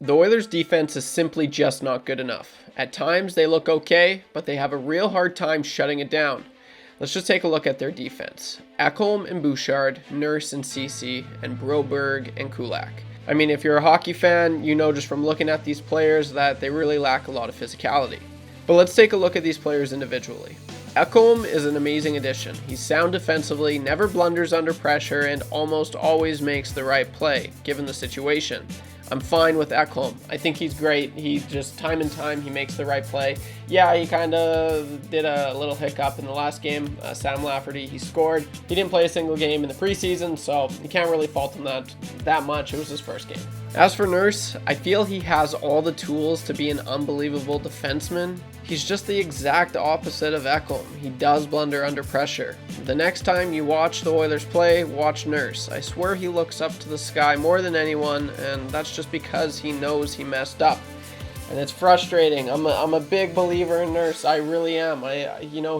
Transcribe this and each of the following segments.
The Oilers' defense is simply just not good enough. At times they look okay, but they have a real hard time shutting it down. Let's just take a look at their defense. Ekholm and Bouchard, Nurse and Ceci, and Broberg and Kulak. I mean, if you're a hockey fan, you know just from looking at these players that they really lack a lot of physicality. But let's take a look at these players individually. Ekholm is an amazing addition. He's sound defensively, never blunders under pressure, and almost always makes the right play, given the situation. I'm fine with Ekholm. I think he's great. He just, time and time, he makes the right play. Yeah, he kind of did a little hiccup in the last game. Sam Lafferty, he scored. He didn't play a single game in the preseason, so you can't really fault him that much. It was his first game. As for Nurse, I feel he has all the tools to be an unbelievable defenseman. He's just the exact opposite of Ekholm. He does blunder under pressure. The next time you watch the Oilers play, watch Nurse. I swear he looks up to the sky more than anyone, and that's just because he knows he messed up. And it's frustrating. I'm a big believer in Nurse. I really am.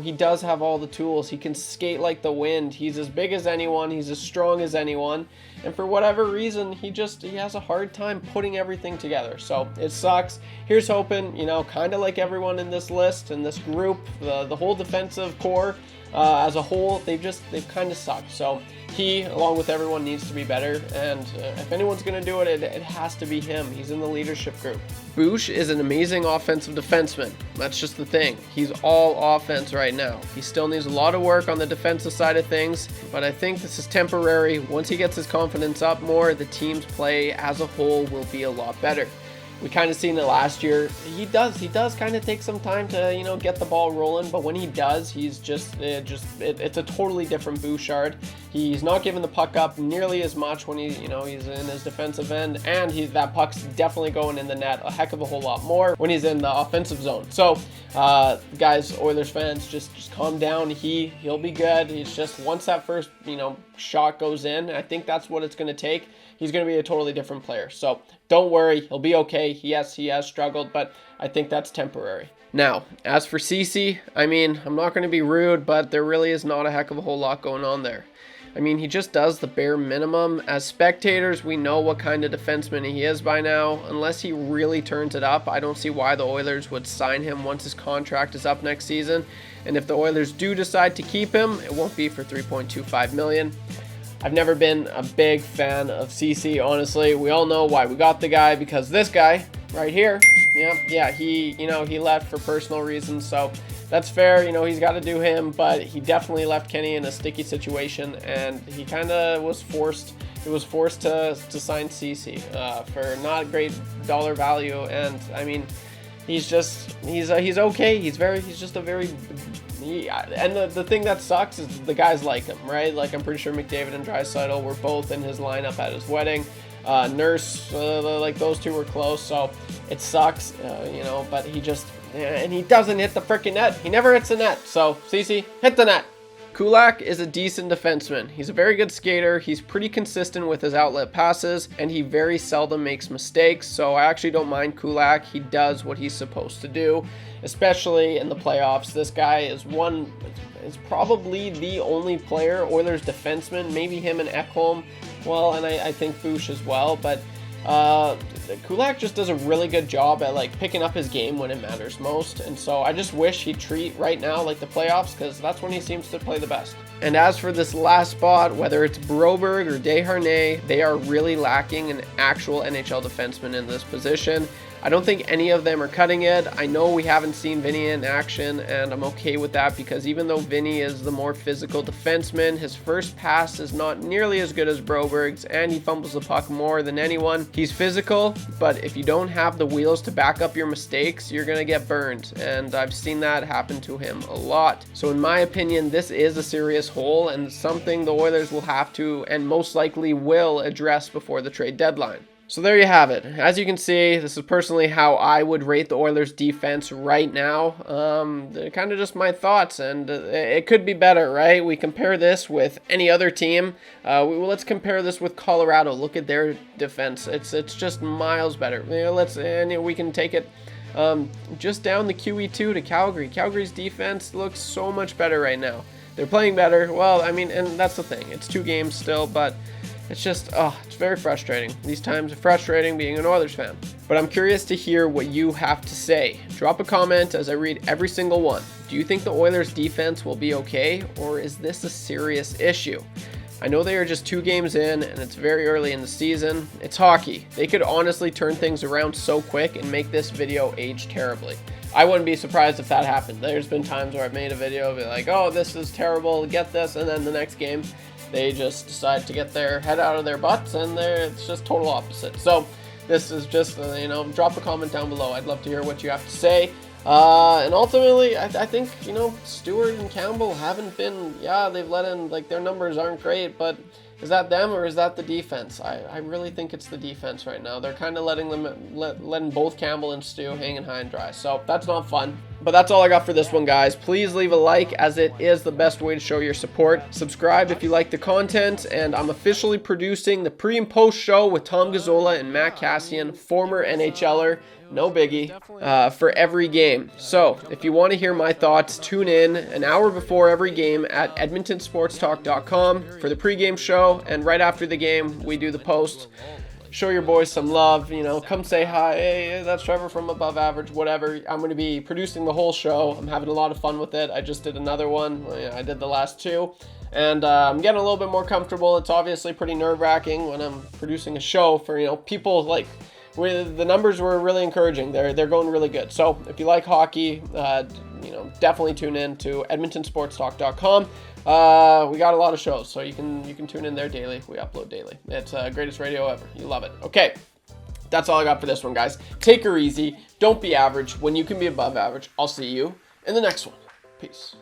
He does have all the tools. He can skate like the wind. He's as big as anyone. He's as strong as anyone. And for whatever reason, he has a hard time putting everything together. So it sucks. Here's hoping, kind of like everyone in this list, in this group, the whole defensive core as a whole, they've kind of sucked. So he, along with everyone, needs to be better. And if anyone's going to do it, it has to be him. He's in the leadership group. Bouch is an amazing offensive defenseman. That's just the thing. He's all offense right now. He still needs a lot of work on the defensive side of things, but I think this is temporary. Once he gets his confidence up more, the team's play as a whole will be a lot better. We kind of seen it last year. He does kind of take some time to, get the ball rolling, but when he does, he's it's a totally different Bouchard. He's not giving the puck up nearly as much when he's in his defensive end, and that puck's definitely going in the net a heck of a whole lot more when he's in the offensive zone. So, guys, Oilers fans, just calm down. He'll be good. It's just once that first, shot goes in, I think that's what it's going to take. He's going to be a totally different player. So don't worry, he'll be okay. Yes, he has struggled, but I think that's temporary. Now, as for Ceci, I'm not going to be rude, but there really is not a heck of a whole lot going on there. He just does the bare minimum. As spectators, we know what kind of defenseman he is by now. Unless he really turns it up, I don't see why the Oilers would sign him once his contract is up next season. And if the Oilers do decide to keep him, it won't be for $3.25 million. I've never been a big fan of Ceci, honestly. We all know why we got the guy, because this guy right here, he left for personal reasons, so that's fair. He's got to do him, but he definitely left Kenny in a sticky situation, and he kind of was forced. He was forced to sign Ceci for not a great dollar value, and he's okay. And the thing that sucks is the guys like him, right? Like, I'm pretty sure McDavid and Draisaitl were both in his lineup at his wedding. Nurse, those two were close, so it sucks, but he doesn't hit the freaking net. He never hits the net. So, Ceci, hit the net. Kulak is a decent defenseman. He's a very good skater. He's pretty consistent with his outlet passes, and he very seldom makes mistakes. So I actually don't mind Kulak. He does what he's supposed to do, especially in the playoffs. This guy is probably the only player, Oilers defenseman, maybe him and Ekholm. Well, and I think Bouch as well, but Kulak just does a really good job at picking up his game when it matters most, and so I just wish he'd treat right now like the playoffs, because that's when he seems to play the best. And as for this last spot, whether it's Broberg or Desharnais, they are really lacking an actual NHL defenseman in this position. I don't think any of them are cutting it. I know we haven't seen Vinny in action, and I'm okay with that, because even though Vinny is the more physical defenseman, his first pass is not nearly as good as Broberg's, and he fumbles the puck more than anyone. He's physical, but if you don't have the wheels to back up your mistakes, you're going to get burned, and I've seen that happen to him a lot. So in my opinion, this is a serious hole, and something the Oilers will have to, and most likely will, address before the trade deadline. So there you have it. As you can see, this is personally how I would rate the Oilers defense right now. Kind of just my thoughts, and it could be better, right? We compare this with any other team. Let's compare this with Colorado. Look at their defense. It's just miles better. We can take it just down the QE2 to Calgary. Calgary's defense looks so much better right now. They're playing better. Well, and that's the thing. It's 2 games still, but it's just, it's very frustrating. These times are frustrating being an Oilers fan. but I'm curious to hear what you have to say. Drop a comment as I read every single one. Do you think the Oilers defense will be okay, or is this a serious issue? I know they are just 2 games in and it's very early in the season. It's hockey. They could honestly turn things around so quick and make this video age terribly. I wouldn't be surprised if that happened. There's been times where I've made a video be like, oh, this is terrible, get this, and then the next game they just decide to get their head out of their butts and it's just total opposite. So this is just, drop a comment down below. I'd love to hear what you have to say. And ultimately, I think, Stewart and Campbell haven't been, they've let in, their numbers aren't great, but is that them or is that the defense? I really think it's the defense right now. They're kind of letting both Campbell and Stu hanging high and dry. So that's not fun. But that's all I got for this one, guys. Please leave a like, as it is the best way to show your support. Subscribe if you like the content, and I'm officially producing the pre and post show with Tom Gazzola and Matt Cassian, former NHLer, no biggie, for every game. So if you want to hear my thoughts, tune in an hour before every game at edmontonsportstalk.com for the pregame show, and right after the game, we do the post. Show your boys some love, come say hi, hey, that's Trevor from Above Average, whatever. I'm going to be producing the whole show. I'm having a lot of fun with it. I just did another one. I did the last 2. And I'm getting a little bit more comfortable. It's obviously pretty nerve-wracking when I'm producing a show for, people with the numbers were really encouraging. They're going really good. So if you like hockey, definitely tune in to edmontonsportstalk.com. We got a lot of shows, so you can tune in there daily. We upload daily. It's greatest radio ever. You love it. Okay, that's all I got for this one, guys. Take her easy. Don't be average when you can be above average. I'll see you in the next one. Peace.